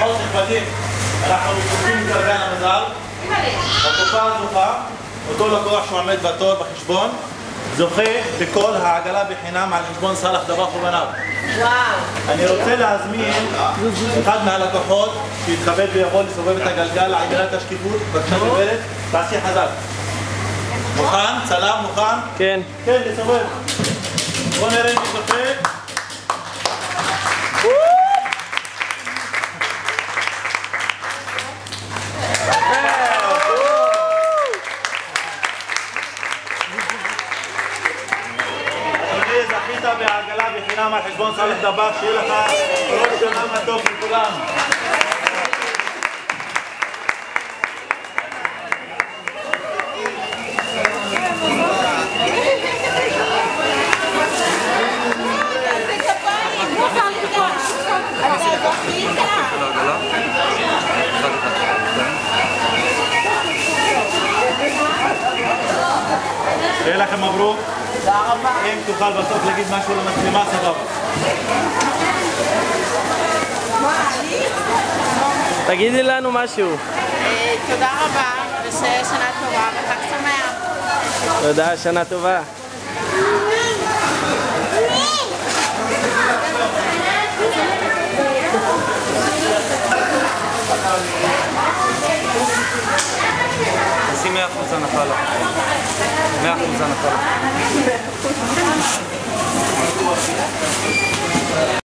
לקוחות נכבדים, אנחנו פותחים את גלגל המזל. בתקופה הזוכה, אותו לקוח שעומד בתור בחשבון, זוכה בכל העגלה בחינם על חשבון סלח דבח ובניו. וואו. אני רוצה להזמין אחד מהלקוחות שיתכבד ויבוא לסובב את הגלגל על מנת השקיפות. בבקשה גברת, תעשי חזק. מוכן? צלם מוכן? כן. כן, לסובב. בוא נראה מי זוכה. זכית בעגלה בחינם על חשבון סלח דבח, שיהיה לך ראש שנה מתוק לכולם. שיהיה לכם מברוק. תודה רבה. אם תוכל בסוף להגיד משהו למצלמה, סבבה. תגידי לנו משהו. תודה רבה, ושיהיה שנה טובה וחג שמח. תודה, שנה טובה. תעשי 100% הנחה לך. 100% הנחה לך.